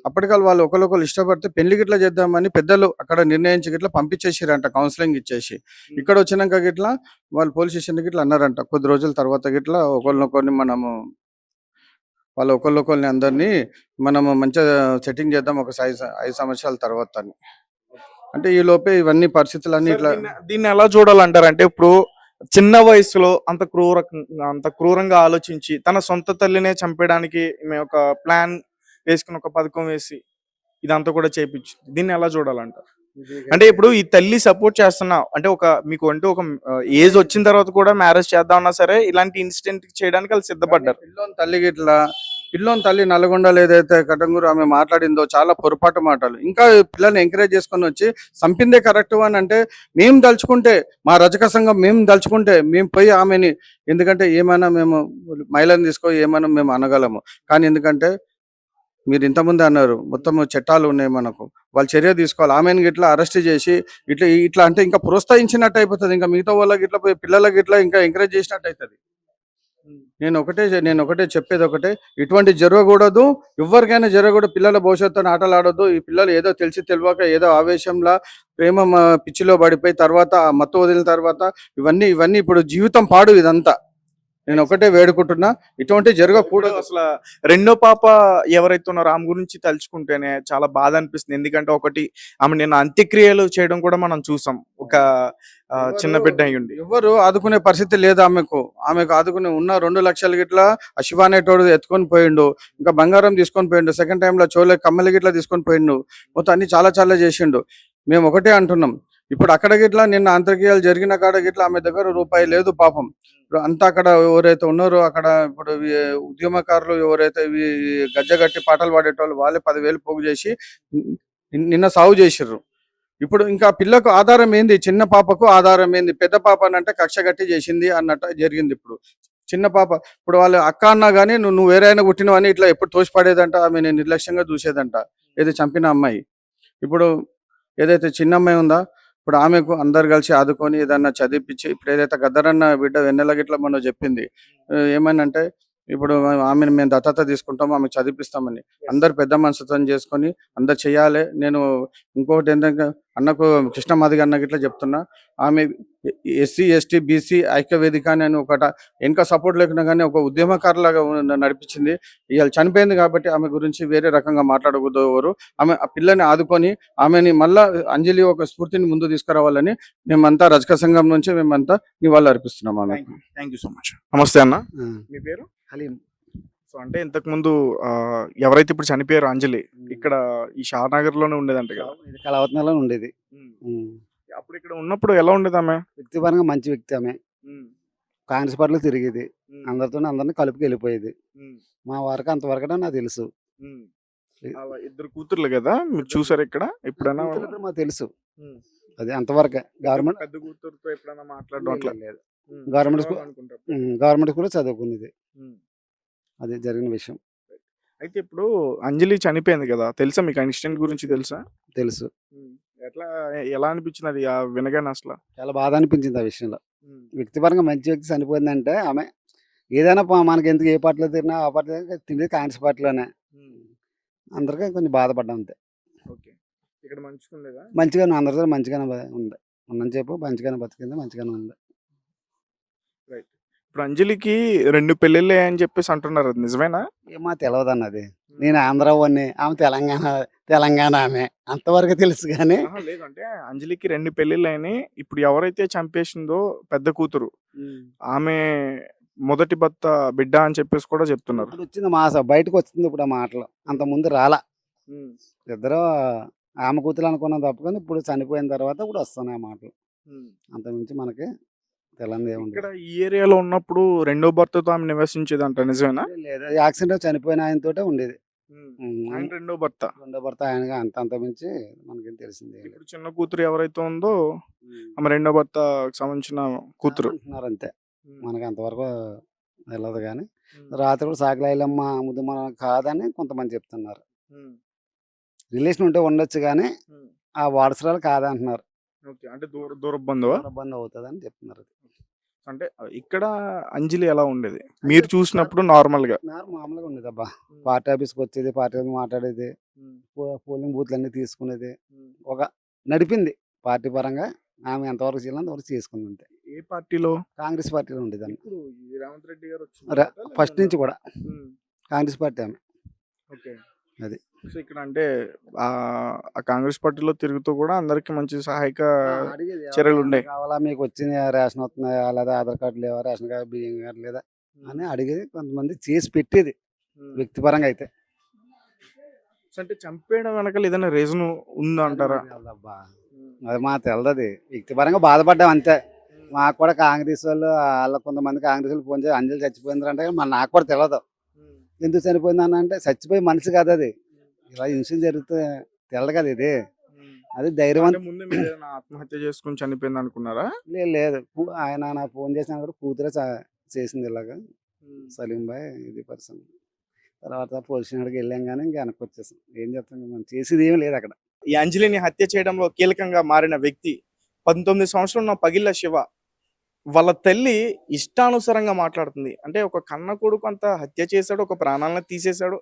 అప్పటికల్లా వాళ్ళు ఒకళ్ళొకళ్ళు ఇష్టపడితే పెళ్లి గిట్లా చేద్దామని పెద్దలు అక్కడ నిర్ణయించి గిట్లా పంపించేసిరంట కౌన్సెలింగ్ ఇచ్చేసి. ఇక్కడ వచ్చినంక గిట్లా వాళ్ళు పోలీస్ స్టేషన్‌కి గిట్లా అన్నారంట, కొద్ది రోజుల తర్వాత గిట్లా ఒకళ్ళనొకళ్ళని మనము ఒకళ్ళని అందరినీ మనము మంచిగా సెట్టింగ్ చేద్దాం ఒక 5 సంవత్సరాల తర్వాత అని. అంటే ఈ లోపే ఇవన్నీ పరిస్థితులన్నీ సార్, ఇట్లా. దీన్ని ఎలా చూడాలంటారు? అంటే ఇప్పుడు చిన్న వయసులో అంత క్రూరంగా ఆలోచించి తన సొంత తల్లినే చంపేయడానికి ఈమె ఒక ప్లాన్ వేసుకుని ఒక పథకం వేసి ఇదంతా కూడా చేపించింది. దీన్ని ఎలా చూడాలంటారు? అంటే ఇప్పుడు ఈ తల్లి సపోర్ట్ చేస్తున్నా అంటే మీకు అంటే ఒక ఏజ్ వచ్చిన తర్వాత కూడా మ్యారేజ్ చేద్దామన్నా సరే ఇలాంటి ఇన్సిడెంట్ చేయడానికి వాళ్ళు సిద్ధపడ్డారు. పిల్లోని తల్లి నల్గొండలో ఏదైతే కటంగూరు ఆమె మాట్లాడిందో చాలా పొరపాటు మాటలు. ఇంకా పిల్లల్ని ఎంకరేజ్ చేసుకొని వచ్చి చంపిందే కరెక్ట్ అని అంటే, మేము దలుచుకుంటే మా రజక సంఘం మేము పోయి ఆమెని, ఎందుకంటే ఏమైనా మేము మహిళని ఏమైనా మేము అనగలము. కానీ ఎందుకంటే మీరు ఇంతకుముందే అన్నారు, మొత్తం చట్టాలు ఉన్నాయి మనకు, వాళ్ళు చర్య తీసుకోవాలి. ఆమెను గిట్లా అరెస్ట్ చేసి ఇట్లా అంటే ఇంకా ప్రోత్సహించినట్టు అయిపోతుంది. ఇంకా మిగతా వాళ్ళకి ఇట్లా పిల్లలకి ఇట్లా ఇంకా ఎంకరేజ్ చేసినట్టు అవుతుంది. నేను ఒకటే చెప్పేది ఒకటే, ఇటువంటి జరగకూడదు, ఎవరికైనా జరగకూడదు. పిల్లల భవిష్యత్తుని ఆటలు ఆడొద్దు. ఈ పిల్లలు ఏదో తెలియక ఏదో ఆవేశంలా ప్రేమ పిచ్చిలో పడిపోయి తర్వాత మత్తు వదిలిన తర్వాత ఇవన్నీ ఇప్పుడు జీవితం పాడు ఇదంతా. నేను ఒకటే వేడుకుంటున్నా, ఇటువంటి జరగకూడదు. అసలు రెండో పాప ఎవరైతే ఉన్నారో ఆమె గురించి తలుచుకుంటేనే చాలా బాధ అనిపిస్తుంది. ఎందుకంటే ఒకటి ఆమె నేను అంత్యక్రియలు చేయడం కూడా మనం చూసాం. ఒక చిన్న బిడ్డ అయ్యుండి ఎవరు ఆదుకునే పరిస్థితి లేదు ఆమెకు ఆదుకునే ఉన్న 2 లక్షలు గిట్లా ఆ శివ అనేటోడు ఎత్తుకొని పోయిండు. ఇంకా బంగారం తీసుకొని పోయిండు. సెకండ్ టైంలో కమ్మలి గిట్లా తీసుకొని పోయిండు. మొత్తం అన్ని చాలా చాలా చేసిండు. మేము ఒకటే అంటున్నాం, ఇప్పుడు అక్కడ గిట్లా నిన్న అంత్యక్రియలు జరిగిన కాడ గిట్లా ఆమె దగ్గర రూపాయి లేదు పాపం. ఇప్పుడు అంతా అక్కడ ఎవరైతే ఉన్నారో అక్కడ ఇప్పుడు ఉద్యమకారులు ఎవరైతే గజ్జగట్టి పాటలు పాడేటోళ్ళు వాళ్ళే 10,000 పోగు చేసి నిన్న సాగు చేసిర్రు. ఇప్పుడు ఇంకా పిల్లకు ఆధారం ఏంది? చిన్న పాపకు ఆధారం ఏంది? పెద్ద పాప అంటే కక్ష గట్టి చేసింది అన్నట్టు జరిగింది. ఇప్పుడు చిన్న పాప, ఇప్పుడు వాళ్ళు అక్క అన్నా కానీ నువ్వు వేరైనా పుట్టినవని ఇట్లా ఎప్పుడు తోసిపడేదంట. ఆమె నిర్లక్ష్యంగా చూసేదంట, ఏదో చంపిన అమ్మాయి. ఇప్పుడు ఏదైతే చిన్న అమ్మాయి ఉందా, ఇప్పుడు ఆమెకు అందరు కలిసి ఆదుకొని ఏదన్నా చదివిపించి, ఇప్పుడు ఏదైతే గద్దరన్న బిడ్డ వెన్నెల గిట్లా మనం చెప్పింది ఏమనంటే, ఇప్పుడు ఆమెను మేము దత్తత తీసుకుంటాము, ఆమె చదివిపిస్తామని అందరు పెద్ద మనసుతో చేసుకొని అందరు చెయ్యాలి. నేను ఇంకొకటి ఏంటంటే అన్నకు కృష్ణమాదిగ అన్న గిట్లా చెప్తున్నా, ఆమె ఎస్సీ ఎస్టీ బీసీ ఐక్యవేదిక అని ఒకట వెనక సపోర్ట్ లేకున్నా కానీ ఒక ఉద్యమకారులాగా నడిపించింది. ఇవాళ చనిపోయింది కాబట్టి ఆమె గురించి వేరే రకంగా మాట్లాడకూడదు ఎవరు. ఆమె ఆ పిల్లని ఆదుకొని ఆమెని మళ్ళా అంజలి ఒక స్ఫూర్తిని ముందు తీసుకురావాలని మేమంతా రజక సంఘం నుంచి మేమంతా నివాళులు అర్పిస్తున్నాం. ఆమె థ్యాంక్ యూ సో మచ్. నమస్తే అన్న, మీ పేరు? హలీం. సో అంటే ఇంతకు ముందు ఎవరైతే ఇప్పుడు చనిపోయారో అంజలి ఇక్కడ ఈ షానగర్ లోనే ఉండేదంట కదా? ఇది కలవత్నలో ఉండేది. అప్పుడు ఇక్కడ ఉన్నప్పుడు ఎలా ఉండేది ఆమె? వ్యక్తిపరంగా మంచి వ్యక్తి ఆమె. కాంగ్రెస్ పార్టీలో తిరిగేది, అందరిని కలుపుకి వెళ్ళిపోయేది. మా వరకు అంతవరకు నాకు తెలుసు. ఇద్దరు కూతుర్లు కదా, మీరు చూసారు ఇక్కడ ఎప్పుడైనా? మాకు తెలుసు, అది అంతవరకే. గవర్నమెంట్ పెద్ద కూతురుతో ఎప్పుడైనా మాట్లాడడం లేదు. గవర్నమెంట్ కూడా చదువుకునేది. అది జరిగిన విషయం. అయితే ఇప్పుడు అంజలి చనిపోయింది కదా, తెలుసా మీకు? ఇన్సిడెంట్ గురించి తెలుసా? తెలుసు. ఎలా అనిపించింది అది వినగానే? అసలు చాలా బాధ అనిపించింది ఆ విషయంలో. వ్యక్తిపరంగా మంచి వ్యక్తి చనిపోయిందంటే ఆమె ఏదైనా మనకి ఎందుకు ఏ పార్టీలో తిరిగినా ఆ పార్టీ తిండి కాంగ్రెస్ పార్టీలోనే. అందరికీ కొంచెం బాధపడ్డా అంతే. ఇక్కడ మంచిగానే అందరితో మంచిగానే ఉంది. ఉన్నని చెప్పు మంచిగానే బతికింది, మంచిగానే ఉంది. ఇప్పుడు అంజలికి 2 పెళ్ళిళ్ళే అని చెప్పేసి అంటున్నారు, అది నిజమేనా? ఏమో తెలియదు అన్నది. నేను ఆంధ్ర వాడిని, ఆమె తెలంగాణ ఆమె, అంతవరకు తెలుసు. కానీ లేదంటే అంజలికి 2 పెళ్ళిళ్ళు అయినాయి. ఇప్పుడు ఎవరైతే చంపేసిందో పెద్ద కూతురు, ఆమె మొదటి భర్త బిడ్డ అని చెప్పేసి కూడా చెప్తున్నారు. వచ్చింది బయటకు వచ్చింది ఇప్పుడు ఆ మాటలు. అంత ముందు రాలా. ఇద్దరు ఆమె కూతురు అనుకున్నాం తప్ప, కానీ ఇప్పుడు చనిపోయిన తర్వాత ఇప్పుడు వస్తున్నాయి ఆ మాటలు. అంత మించి మనకి తెలియదు ఏముంది. ఇక్కడ ఈ ఏరియాలో ఉన్నప్పుడు రెండో భర్తతో ఆమె నివసించేదంట, నిజమేనా? లేదు, యాక్సిడెంట్ చనిపోయిన ఆయనతోటే ఉండేది. రెండో భర్త ఆయనగా అంత మించి మనకేం తెలిసింది. ఇప్పుడు చిన్న కూతురు ఎవరైతే ఉందో ఆమె రెండో భర్తకు సంబంధించిన కూతురు అంతే. మనకి అంతవరకు తెలియదు. కానీ రాత్రి కూడా సాకలాయిలమ్మ ముద్దు కాదని కొంతమంది చెప్తున్నారు. రిలేషన్ ఉంటే ఉండొచ్చు కానీ ఆ వారసురాలు కాదంటున్నారు. ఓకే. అంటే దూర బంధువా? ఇబ్బంది అవుతుందని చెప్తున్నారు. అంటే ఇక్కడ అంజలి ఎలా ఉండేది మీరు చూసినప్పుడు నార్మల్‌గా? మామూలుగా ఉండేదబ్బా. పార్టీ ఆఫీస్కి వచ్చేది, పార్టీ ఆఫీస్ మాట్లాడేది, పోలింగ్ బూత్లు అన్ని తీసుకునేది, ఒక నడిపింది పార్టీ పరంగా. ఆమె ఎంతవరకు చేయాలో అంతవరకు చేసుకుంది అంతే. ఏ పార్టీలో? కాంగ్రెస్ పార్టీలో ఉండేదాన్ని ఇప్పుడు ఈ రేవంత్ రెడ్డి గారు వచ్చిన ఫస్ట్ నుంచి కూడా. హ్మ్. కాంగ్రెస్ పార్టీ ఆమె. ఓకే. అది. సో ఇక్కడ అంటే ఆ కాంగ్రెస్ పార్టీలో తిరుగుతూ కూడా అందరికి మంచి సహాయక అడిగేది చర్యలు ఉన్నాయి. కావాలా, మీకు వచ్చిన రేషన్ వస్తున్నాయా, లేదా ఆధార్ కార్డు లేవా, రేషన్ కార్డు, బియ్యం కార్డు లేదా అని అడిగేది. కొంతమంది చేసి పెట్టేది వ్యక్తిపరంగా అయితే. సో అంటే చంపేయడం వెనకాల ఏదైనా రీజన్ ఉందా అంటారా? తెలదబ్బా. అది మాకు తెలదది. వ్యక్తిపరంగా బాధపడ్డాం అంతే. మాకు కూడా కాంగ్రెస్ వాళ్ళు కొంతమంది కాంగ్రెస్ వాళ్ళు ఫోన్ చేసి అంజలి చచ్చిపోయిందంటే మరి నాకు కూడా తెలియదు. ఎందుకు చనిపోయింది అని అంటే చచ్చిపోయి మనిషి కాదు అది. ఇలా ఇన్సిడెంట్ జరిగితే తెలదు కదా ఇది. అది ధైర్యవంతం. ముందు మీరు ఏదైనా ఆత్మహత్య చేసుకుని చనిపోయింది అనుకున్నారా? లేదు. ఆయన నాకు ఫోన్ చేసినా కూడా కూతురే చేసింది ఇలాగా. సలీం భాయ్ ఇది పర్సన్. తర్వాత పోలీస్ స్టేషన్కి వెళ్ళాం కానీ ఇంకా వెనక్కి వచ్చేసాం. ఏం చేస్తాం, మనం చేసేది ఏమీ లేదు అక్కడ. ఈ అంజలిని హత్య చేయడంలో కీలకంగా మారిన వ్యక్తి 19 సంవత్సరాలు ఉన్న పగిళ్ళ శివ. వాళ్ళ తల్లి ఇష్టానుసారంగా మాట్లాడుతుంది. అంటే ఒక కన్న కొడుకు అంత హత్య చేశాడు, ఒక ప్రాణాలను తీసేశాడు.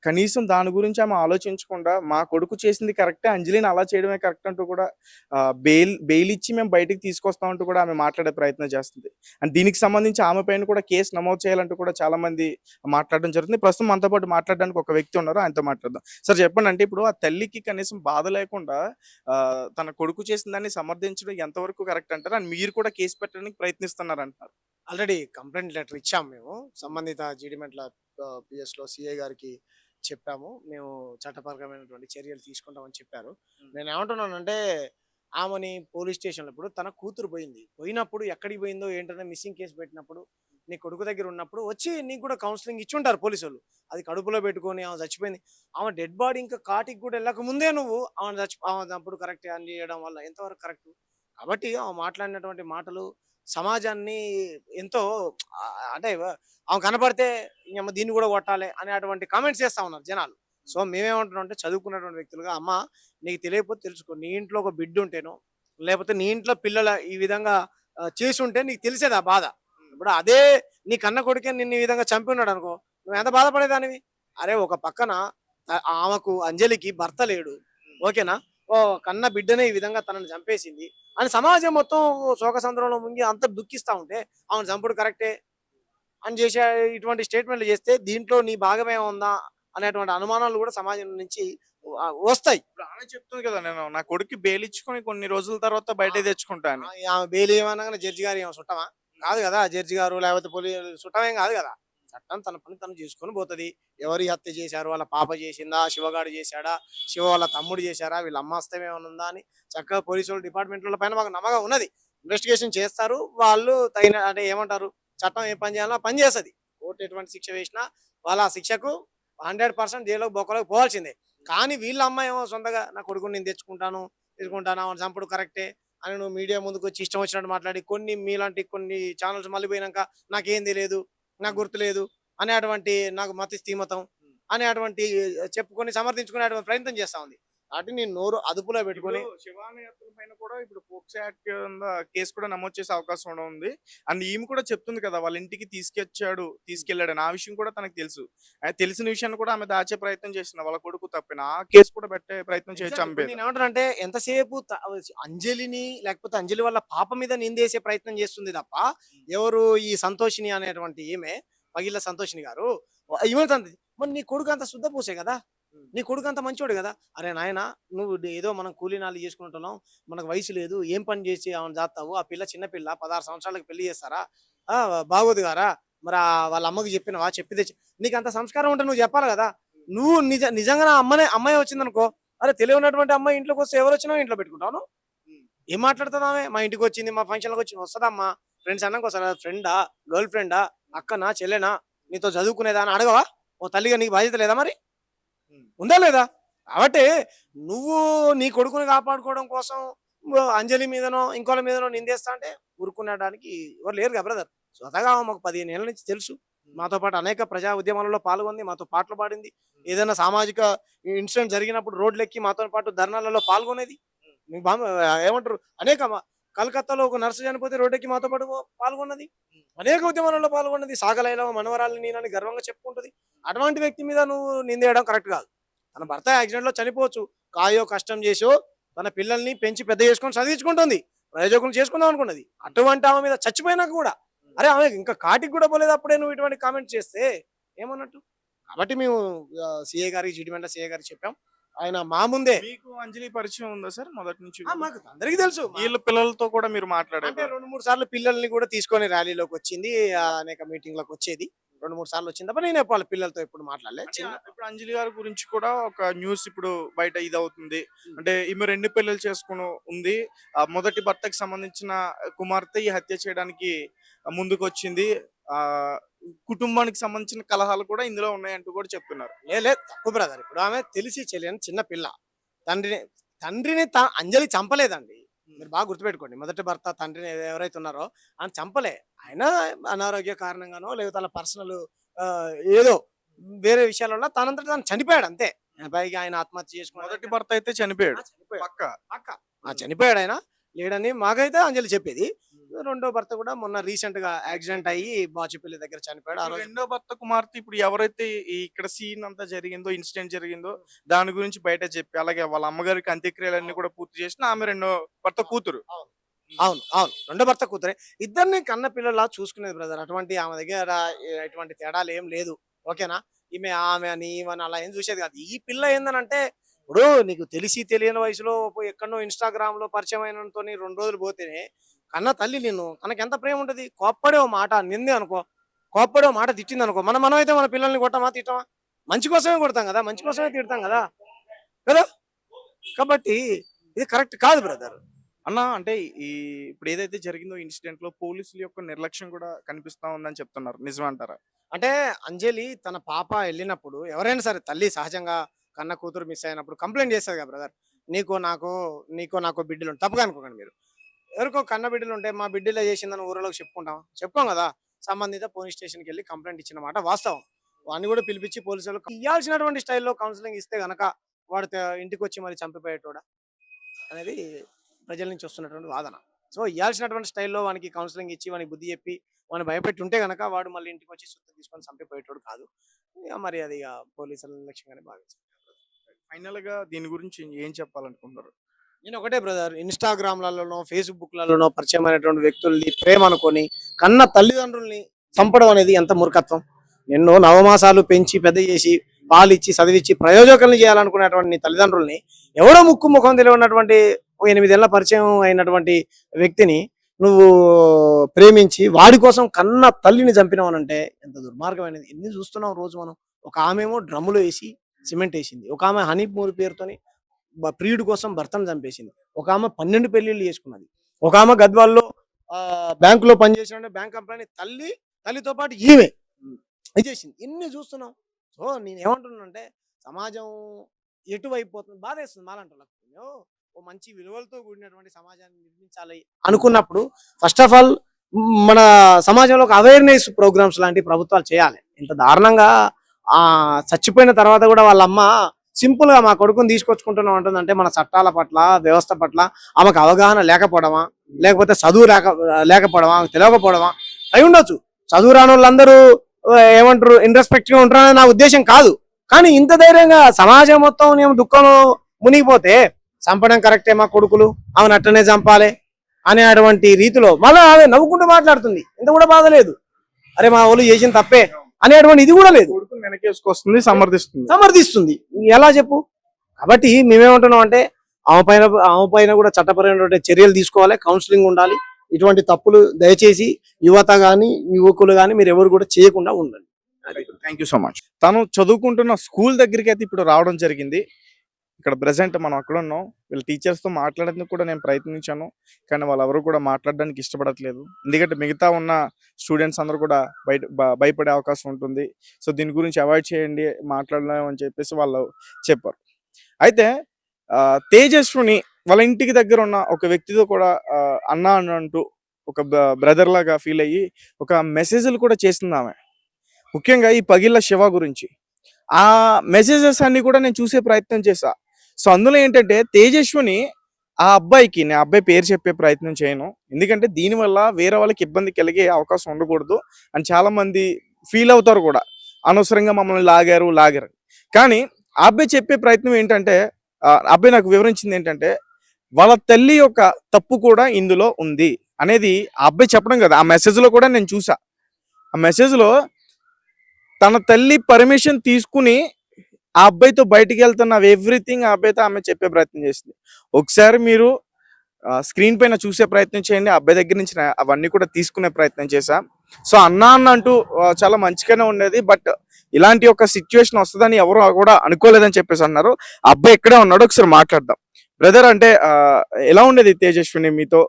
కనీసం దాని గురించి ఆమె ఆలోచించకుండా మా కొడుకు చేసింది కరెక్టే, అంజలిని అలా చేయడమే కరెక్ట్ అంటూ కూడా బెయిల్ ఇచ్చి మేము బయటికి తీసుకొస్తామంటూ కూడా ఆమె మాట్లాడే ప్రయత్నం చేస్తుంది. అండ్ దీనికి సంబంధించి ఆమె పైన కూడా కేసు నమోదు చేయాలంటూ కూడా చాలా మంది మాట్లాడడం జరుగుతుంది. ప్రస్తుతం మనతో పాటు మాట్లాడడానికి ఒక వ్యక్తి ఉన్నారు, ఆయనతో మాట్లాడదాం. సార్ చెప్పండి, అంటే ఇప్పుడు ఆ తల్లికి కనీసం బాధ లేకుండా తన కొడుకు చేసిన దాన్ని సమర్థించడం ఎంతవరకు కరెక్ట్ అంటారు? అండ్ మీరు కూడా కేసు పెట్టడానికి ప్రయత్నిస్తున్నారు అంటారు. ఆల్రెడీ కంప్లైంట్ లెటర్ ఇచ్చాము మేము. సంబంధిత జీడిమెట్ల పిఎస్లో సిఐ గారికి చెప్పాము. మేము చట్టపరమైనటువంటి చర్యలు తీసుకుంటామని చెప్పారు. నేను ఏమంటున్నానంటే ఆమెని పోలీస్ స్టేషన్లో ఇప్పుడు తన కూతురు పోయినప్పుడు ఎక్కడికి పోయిందో ఏంటనే మిస్సింగ్ కేసు పెట్టినప్పుడు నీ కొడుకు దగ్గర ఉన్నప్పుడు వచ్చి నీకు కూడా కౌన్సిలింగ్ ఇచ్చి ఉంటారు పోలీసు వాళ్ళు. అది కడుపులో పెట్టుకొని ఆమె చచ్చిపోయింది. ఆమె డెడ్ బాడీ ఇంకా కాటికి కూడా వెళ్ళక ముందే నువ్వు ఆమె అప్పుడు కరెక్ట్ అని చేయడం వల్ల ఎంతవరకు కరెక్ట్? కాబట్టి ఆమె మాట్లాడినటువంటి మాటలు సమాజాన్ని ఎంతో అంటే ఆమె కనపడితే దీన్ని కూడా కొట్టాలి అనేటువంటి కామెంట్స్ చేస్తా ఉన్నారు జనాలు. సో మేమేమంటున్నాం అంటే చదువుకున్నటువంటి వ్యక్తులుగా, అమ్మ నీకు తెలియకపోతే తెలుసుకో. నీ ఇంట్లో ఒక బిడ్డ ఉంటేనో లేకపోతే నీ ఇంట్లో పిల్లల ఈ విధంగా చేసి ఉంటే నీకు తెలిసేది ఆ బాధ. ఇప్పుడు అదే నీ కన్న కొడుకే నిన్ను ఈ విధంగా చంపి ఉన్నాడు అనుకో, నువ్వు ఎంత బాధపడేదానివి? అరే ఒక పక్కన ఆమెకు అంజలికి భర్త లేడు, ఓకేనా, ఓ కన్న బిడ్డనే ఈ విధంగా తనని చంపేసింది అని సమాజం మొత్తం శోక సంద్రంలో ముంగి అంత దుఃఖిస్తా ఉంటే ఆమెను చంపుడు కరెక్టే అని చేసే ఇటువంటి స్టేట్మెంట్లు చేస్తే దీంట్లో నీ భాగమే ఉందా అనేటువంటి అనుమానాలు కూడా సమాజం నుంచి వస్తాయి. ఇప్పుడు ఆమె చెప్తుంది కదా, నేను నా కొడుకు బెయిల్ ఇచ్చుకొని కొన్ని రోజుల తర్వాత బయట తెచ్చుకుంటాను. ఆమె బెయిల్ ఏమన్నా జడ్జి గారు ఏమో చుట్టమా కాదు కదా, జడ్జి గారు లేకపోతే పోలీసు చుట్టమేం కాదు కదా. చట్టం తన పని తను చేసుకొని పోతుంది. ఎవరు హత్య చేశారు, వాళ్ళ పాప చేసిందా, శివగాడు చేశాడా, శివ వాళ్ళ తమ్ముడు చేశారా, వీళ్ళ అమ్మ హస్తం ఏమైనా ఉందా అని చక్కగా పోలీసు డిపార్ట్మెంట్ల పైన మాకు నమ్మకం ఉన్నది. ఇన్వెస్టిగేషన్ చేస్తారు వాళ్ళు. తగిన అంటే ఏమంటారు, చట్టం ఏ పని చేయాలో పని చేస్తుంది. కోర్టు ఎటువంటి శిక్ష వేసినా వాళ్ళ ఆ శిక్షకు 100% జైలుకి బొక్కలోకి పోవాల్సిందే. కానీ వీళ్ళ అమ్మాయి ఏమో సొంతగా నా కొడుకుని నేను తీసుకుంటాను చంపుడు కరెక్టే అని నువ్వు మీడియా ముందుకు వచ్చి ఇష్టం వచ్చినట్టు మాట్లాడి మీలాంటి కొన్ని ఛానల్స్ మళ్ళీ పోయినాక నాకేం తెలియదు, నాకు గుర్తులేదు అనేటువంటి, నాకు మతి స్థీమతం అనేటువంటి చెప్పుకొని సమర్థించుకునేటువంటి ప్రయత్నం చేస్తా ఉంది. కాబట్టి నేను నోరు అదుపులో పెట్టుకొని శివాని పైన కూడా ఇప్పుడు పోక్సో యాక్ట్ కింద కేసు కూడా నమోదు చేసే అవకాశం ఉంది. అండ్ ఈమె కూడా చెప్తుంది కదా వాళ్ళ ఇంటికి తీసుకెళ్లాడు ఆ విషయం కూడా తనకు తెలుసు. తెలిసిన విషయాన్ని కూడా ఆమె దాచే ప్రయత్నం చేసింది. వాళ్ళ కొడుకు తప్పిన ఆ కేసు కూడా పెట్టే ప్రయత్నం చేసి చంపేది. నేను ఏమంటానంటే ఎంతసేపు అంజలిని లేకపోతే అంజలి వాళ్ళ పాప మీద నిందేసే ప్రయత్నం చేస్తుంది తప్ప ఎవరు ఈ సంతోషిని అనేటువంటి ఈమె పగిళ్ళ సంతోషిని గారు ఏమవుతుంది, మరి నీ కొడుకు అంత శుద్ధ పూసే కదా, నీ కొడుకు అంత మంచోడు కదా. అరే నాయన, నువ్వు ఏదో మనం కూలీనాలు చేసుకుంటున్నాం, మనకు వయసు లేదు, ఏం పని చేసి ఆమెను జాతావు, ఆ పిల్ల చిన్నపిల్ల 16 సంవత్సరాలకు పెళ్లి చేస్తారా, బాగోదు గారా, మరి వాళ్ళ అమ్మకి చెప్పినవా, చెప్పితే నీకు అంత సంస్కారం ఉంటే నువ్వు చెప్పాలి కదా. నువ్వు నిజంగా అమ్మాయి వచ్చిందనుకో, అరే తెలివి ఉన్నటువంటి అమ్మాయి ఇంట్లోకి వస్తే ఎవరు వచ్చినా ఇంట్లో పెట్టుకుంటాను, ఏం మాట్లాడుతున్నామే, మా ఇంటికి వచ్చింది, మా ఫంక్షన్కి వచ్చి వస్తుందమ్మా, ఫ్రెండ్స్ అన్నాక వస్తారా, ఫ్రెండా, గర్ల్ ఫ్రెండా, అక్కనా, చెల్లెనా, నీతో చదువుకునేదా అని అడగవా? ఓ తల్లిగా నీకు బాధ్యత లేదా, మరి ఉందా లేదా? కాబట్టి నువ్వు నీ కొడుకుని కాపాడుకోవడం కోసం అంజలి మీదనో ఇంకోళ్ళ మీదనో నిందేస్తా అంటే ఊరుకునడానికి ఎవరు లేరు కదా బ్రదర్. స్వతగా మాకు 15 ఏళ్ళ నుంచి తెలుసు. మాతో పాటు అనేక ప్రజా ఉద్యమాలలో పాల్గొంది, మాతో పాటలు పాడింది. ఏదైనా సామాజిక ఇన్సిడెంట్ జరిగినప్పుడు రోడ్లెక్కి మాతో పాటు ధర్నాలలో పాల్గొనేది. మీకు ఏమంటారు అనేక కలకత్తాలో ఒక నర్సు చనిపోతే రోడ్డెక్కి మాతో పాటు పాల్గొన్నది. అనేక ఉద్యమాలలో పాల్గొన్నది. సాగలైలో మనవరాలని నేనని గర్వంగా చెప్పుకుంటది. అటువంటి వ్యక్తి మీద నువ్వు నిందేయడం కరెక్ట్ కాదు. తన భర్త యాక్సిడెంట్లో చనిపోవచ్చు. కాయో కష్టం చేసో తన పిల్లల్ని పెంచి పెద్ద చేసుకొని చదివించుకుంటుంది. ప్రయోజకులు చేసుకుందాం అనుకున్నది. అటువంటి ఆమె మీద చచ్చిపోయినాక కూడా అరే ఆమె ఇంకా కాటికి కూడా పోలేదు అప్పుడే నువ్వు ఇటువంటి కామెంట్ చేస్తే ఏమన్నట్టు. కాబట్టి మేము సిఏ గారికి జీడిమెంట సిఏ గారికి చెప్పాం. ఆయన మా ముందే మీకు అంజలి పరిచయం ఉందా సార్ మొదటి నుంచి? మాకు అందరికీ తెలుసు. వీళ్ళ పిల్లలతో కూడా మీరు అంటే మాట్లాడారు? 2-3 సార్లు పిల్లల్ని కూడా తీసుకొని ర్యాలీలోకి వచ్చింది. అనేక మీటింగ్లకు వచ్చేది. 2-3 సార్లు వచ్చింది తప్ప నేను వాళ్ళ పిల్లలతో ఎప్పుడు మాట్లాడలేదు. ఇప్పుడు అంజలి గారి గురించి కూడా ఒక న్యూస్ ఇప్పుడు బయట ఇది అవుతుంది. అంటే ఈమె 2 పెళ్లిలు చేసుకుని ఉంది. మొదటి భర్తకి సంబంధించిన కుమార్తె ఈ హత్య చేయడానికి ముందుకు వచ్చింది. కుటుంబానికి సంబంధించిన కలహాలు కూడా ఇందులో ఉన్నాయంటూ కూడా చెప్తున్నారు. లేదు తప్పు బ్రదర్. ఇప్పుడు ఆమె తెలిసి చెల్లిని చిన్న పిల్ల. తండ్రిని అంజలి చంపలేదండి. మీరు బాగా గుర్తుపెట్టుకోండి. మొదటి భర్త తండ్రిని ఎవరైతే ఉన్నారో ఆయన చంపలే. ఆయన అనారోగ్య కారణంగానో లేదా తన పర్సనల్ ఏదో వేరే విషయాల వల్ల తనంతట తను చనిపోయాడు అంతే. పైగా ఆయన ఆత్మహత్య చేసుకున్నాడు. మొదటి భర్త అయితే చనిపోయాడు. పక్క చనిపోయాడు ఆయన. లేడని మాకైతే అంజలి చెప్పేది. రెండో భర్త కూడా మొన్న రీసెంట్ గా యాక్సిడెంట్ అయ్యి బాచుపల్లి దగ్గర చనిపోయాడు. ఆ రోజు రెండో భర్త కుమార్తె ఇప్పుడు ఎవరైతే ఇక్కడ సీన్ అంతా జరిగిందో, ఇన్సిడెంట్ జరిగిందో దాని గురించి బయట చెప్పి, అలాగే వాళ్ళ అమ్మగారికి అంత్యక్రియలన్నీ కూడా పూర్తి చేసిన ఆమె రెండో భర్త కూతురు. అవును రెండో భర్త కూతురే. ఇద్దరిని కన్న పిల్లలా చూసుకునేది బ్రదర్. అటువంటి ఆమె దగ్గర ఎటువంటి తేడాలు ఏం లేదు. ఓకేనా. ఆమె అని ఈమెని అలా ఏం చూసేది కాదు. ఈ పిల్ల ఏందనంటే ఇప్పుడు నీకు తెలిసి తెలియని వయసులో ఎక్కడో ఇన్స్టాగ్రామ్ లో పరిచయం అయినతో 2 రోజులు పోతేనే కన్న తల్లి నిన్ను తనకి ఎంత ప్రేమ ఉంటది. కోప్పడే ఓ మాట నింది అనుకో, కోప్పడే ఓ మాట తిట్టింది అనుకో, మనం అయితే మన పిల్లల్ని కొట్టమా తిట్టమా? మంచి కోసమే కొడతాం కదా, మంచి కోసమే తిడతాం కదా కదా. కాబట్టి ఇది కరెక్ట్ కాదు బ్రదర్. అన్న అంటే ఇప్పుడు ఏదైతే జరిగిందో ఇన్సిడెంట్ లో పోలీసుల యొక్క నిర్లక్ష్యం కూడా కనిపిస్తా ఉందని చెప్తున్నారు. నిజమంటారా? అంటే అంజలి తన పాప వెళ్ళినప్పుడు ఎవరైనా సరే తల్లి సహజంగా కన్న కూతురు మిస్ అయినప్పుడు కంప్లైంట్ చేస్తారు కదా బ్రదర్. నీకో నాకు బిడ్డలు తప్పుగా అనుకోకండి మీరు. ఎవరికో కన్న బిడ్డలు ఉంటే మా బిడ్డలే చేసిందని ఊరిలోకి చెప్పుకోం కదా. సంబంధిత పోలీస్ స్టేషన్కి వెళ్ళి కంప్లైంట్ ఇచ్చిన మాట వాస్తవం. వాడిని కూడా పిలిపించి పోలీసులు ఇవ్వాల్సినటువంటి స్టైల్లో కౌన్సిలింగ్ ఇస్తే గనక వాడు ఇంటికి వచ్చి మరి చంపిపోయేటోడా అనేది ప్రజల నుంచి వస్తున్నటువంటి వాదన. సో ఇవ్వాల్సినటువంటి స్టైల్లో వానికి కౌన్సిలింగ్ ఇచ్చి వానికి బుద్ధి చెప్పి వాడిని భయపెట్టి ఉంటే గనక వాడు మళ్ళీ ఇంటికి వచ్చి సుత్త తీసుకొని చంపిపోయేటోడు కాదు. మరి అది పోలీసుల లక్ష్యంగానే భావించారు. ఫైనల్ గా దీని గురించి ఏం చెప్పాలనుకుంటారు? నేను ఒకటే బ్రదర్, ఇన్స్టాగ్రామ్లలోనో ఫేస్బుక్లలోనో పరిచయమైనటువంటి వ్యక్తుల్ని ప్రేమ అనుకొని కన్న తల్లిదండ్రుల్ని చంపడం అనేది ఎంత మూర్ఖత్వం. ఎన్నో నవమాసాలు పెంచి పెద్ద చేసి పాలిచ్చి చదివించి ప్రయోజకుల్ని చేయాలనుకునేటువంటి తల్లిదండ్రుల్ని ఎవడో ముఖం తెలియనటువంటి 8 ఏళ్ల పరిచయం అయినటువంటి వ్యక్తిని నువ్వు ప్రేమించి వాడి కోసం కన్న తల్లిని చంపినావనంటే ఎంత దుర్మార్గమైనది. ఎన్ని చూస్తున్నాం రోజు మనం. ఒక ఆమెమో డ్రమ్ములో వేసి సిమెంట్ వేసింది. ఒక ఆమె హనీమూన్ పేరుతోని ప్రియుడి కోసం భర్తను చంపేసింది. ఒక ఆమె 12 పెళ్లిళ్ళు చేసుకున్నది. ఒక ఆమె గద్వాల్లో బ్యాంకులో పనిచేసిన బ్యాంక్ ఎంప్లాయ్ తల్లితో పాటు ఈమె చేసింది. ఇన్ని చూస్తున్నాం. సో నేను ఏమంటున్నానంటే సమాజం ఎటువైపు పోతుంది బాధేస్తుంది. మాలంటూ ఓ మంచి విలువలతో కూడినటువంటి సమాజాన్ని నిర్మించాలి అనుకున్నప్పుడు ఫస్ట్ ఆఫ్ ఆల్ మన సమాజంలో ఒక అవేర్నెస్ ప్రోగ్రామ్స్ లాంటి ప్రభుత్వాలు చేయాలి. ఇంత దారుణంగా చచ్చిపోయిన తర్వాత కూడా వాళ్ళ అమ్మ సింపుల్ గా మా కొడుకుని తీసుకొచ్చుకుంటున్నాం అంటుందంటే మన చట్టాల పట్ల వ్యవస్థ పట్ల ఆమెకు అవగాహన లేకపోవడమా, లేకపోతే చదువు లేకపోవడమా, తెలియకపోవడమా అయి ఉండొచ్చు. చదువు రాని వాళ్ళందరూ ఏమంటారు ఇన్రెస్పెక్ట్ గా ఉంటారని నా ఉద్దేశం కాదు. కానీ ఇంత ధైర్యంగా సమాజం మొత్తం నేను దుఃఖంలో మునిగిపోతే చంపడం కరెక్టే, మా కొడుకులు ఆమెను అట్టనే చంపాలి అనేటువంటి రీతిలో మళ్ళీ ఆమె నవ్వుకుంటూ మాట్లాడుతుంది. ఇంత కూడా బాధ లేదు. అరే మా వాళ్ళు చేసిన తప్పే అనేటువంటి ఇది కూడా లేదు. వెనకేసుకొస్తుంది, సమర్థిస్తుంది. ఎలా చెప్పు? కాబట్టి మేమేమంటున్నాం అంటే ఆమె పైన కూడా చట్టపరమైనటువంటి చర్యలు తీసుకోవాలి, కౌన్సిలింగ్ ఉండాలి. ఇటువంటి తప్పులు దయచేసి యువత గాని యువకులు గాని మీరు ఎవరు కూడా చేయకుండా ఉండండి. Thank you so much. తను చదువుకుంటున్న స్కూల్ దగ్గరికి అయితే ఇప్పుడు రావడం జరిగింది. ఇక్కడ ప్రెసెంట్ మనం అక్కడ ఉన్నాం. వీళ్ళ టీచర్స్తో మాట్లాడేందుకు కూడా నేను ప్రయత్నించాను, కానీ వాళ్ళు ఎవరు కూడా మాట్లాడడానికి ఇష్టపడట్లేదు. ఎందుకంటే మిగతా ఉన్న స్టూడెంట్స్ అందరూ కూడా భయపడే అవకాశం ఉంటుంది. సో దీని గురించి అవాయిడ్ చేయండి, మాట్లాడలేము అని చెప్పేసి వాళ్ళు చెప్పారు. అయితే తేజస్విని వాళ్ళ ఇంటికి దగ్గర ఉన్న ఒక వ్యక్తితో కూడా అన్న అంటూ ఒక బ్రదర్ లాగా ఫీల్ అయ్యి ఒక మెసేజ్లు కూడా చేసింది ఆమె. ముఖ్యంగా ఈ పగిళ్ళ శివ గురించి ఆ మెసేజెస్ అన్ని కూడా నేను చూసే ప్రయత్నం చేశా. సో అందులో ఏంటంటే తేజస్విని ఆ అబ్బాయికి, నేను అబ్బాయి పేరు చెప్పే ప్రయత్నం చేయను, ఎందుకంటే దీనివల్ల వేరే వాళ్ళకి ఇబ్బంది కలిగే అవకాశం ఉండకూడదు అని చాలా మంది ఫీల్ అవుతారు కూడా, అనవసరంగా మమ్మల్ని లాగారు కానీ ఆ అబ్బాయి చెప్పే ప్రయత్నం ఏంటంటే, అబ్బాయి నాకు వివరించింది ఏంటంటే వాళ్ళ తల్లి యొక్క తప్పు కూడా ఇందులో ఉంది అనేది ఆ అబ్బాయి చెప్పడం కదా. ఆ మెసేజ్ లో కూడా నేను చూసా. ఆ మెసేజ్ లో తన తల్లి పర్మిషన్ తీసుకుని ఆ అబ్బాయితో బయటికి వెళ్తున్న ఎవ్రీథింగ్ ఆ అబ్బాయితో ఆమె చెప్పే ప్రయత్నం చేసింది. ఒకసారి మీరు స్క్రీన్ పైన చూసే ప్రయత్నం చేయండి. ఆ అబ్బాయి దగ్గర నుంచి అవన్నీ కూడా తీసుకునే ప్రయత్నం చేశా. సో అన్న అంటూ చాలా మంచిగానే ఉండేది, బట్ ఇలాంటి ఒక సిచ్యువేషన్ వస్తుందని ఎవరు కూడా అనుకోలేదని చెప్పేసి అన్నారు. ఆ అబ్బాయి ఎక్కడే ఉన్నాడు, ఒకసారి మాట్లాడదాం. బ్రదర్, అంటే ఎలా ఉండేది తేజస్విని మీతో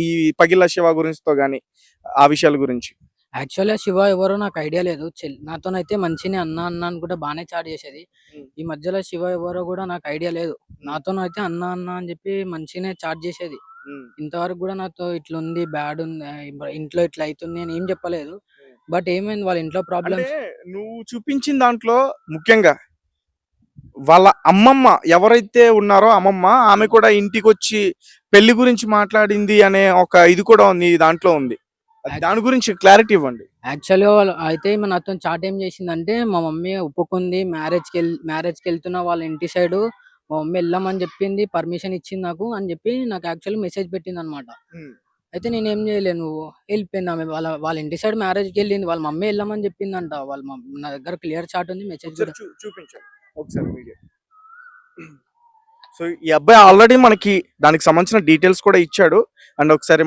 ఈ పగిళ్ళ శివ గురించితో గానీ ఆ విషయాల గురించి? యాక్చువల్‌గా శివ ఎవరో నాకు ఐడియా లేదు. నాతోనైతే మంచినే అన్న అని కూడా బానే చాట్ చేసేది. ఈ మధ్యలో శివ ఎవరో కూడా నాకు ఐడియా లేదు. నాతోనైతే అన్న అని చెప్పి మంచిగానే చాట్ చేసేది. ఇంతవరకు కూడా నాతో ఇట్లుంది, బ్యాడ్ ఉంది, ఇంట్లో ఇట్లా అయితుంది అని ఏం చెప్పలేదు. బట్ ఏమైంది, వాళ్ళ ఇంట్లో అంటే ప్రాబ్లమ్స్. నువ్వు చూపించిన దాంట్లో ముఖ్యంగా వాళ్ళ అమ్మమ్మ ఎవరైతే ఉన్నారో అమ్మమ్మ, ఆమె కూడా ఇంటికి వచ్చి పెళ్లి గురించి మాట్లాడింది అనే ఒక ఇది కూడా ఉంది దాంట్లో ఉంది. దాని గురించి క్లారిటీ ఇవ్వండి. యాక్చువల్‌గా వాళ్ళు అయితే నాతో చాట్ ఏం చేసిందంటే, మా మమ్మీ ఒప్పుకుంది, మ్యారేజ్‌కి వెళ్తున్నా వాళ్ళ ఇంటి సైడు. మా మమ్మీ వెళ్ళమని చెప్పింది, పర్మిషన్ ఇచ్చింది నాకు అని చెప్పి నాకు యాక్చువల్‌గా మెసేజ్ పెట్టిందనమాట. అయితే నేనేం చేయలేను, వెళ్ళిపోయింది ఆమె. వాళ్ళ వాళ్ళ ఇంటి సైడ్ మ్యారేజ్‌కి వెళ్ళింది. వాళ్ళ మమ్మీ వెళ్ళమని చెప్పిందంట. వాళ్ళ నా దగ్గర క్లియర్ చాట్ ఉంది, మెసేజ్ ఒకసారి కూడా. చూపించండి ఒకసారి వీడియో. సో ఈ అబ్బాయి ఆల్రెడీ మనకి దానికి సంబంధించిన డీటెయిల్స్ కూడా ఇచ్చాడు. అండ్ ఒకసారి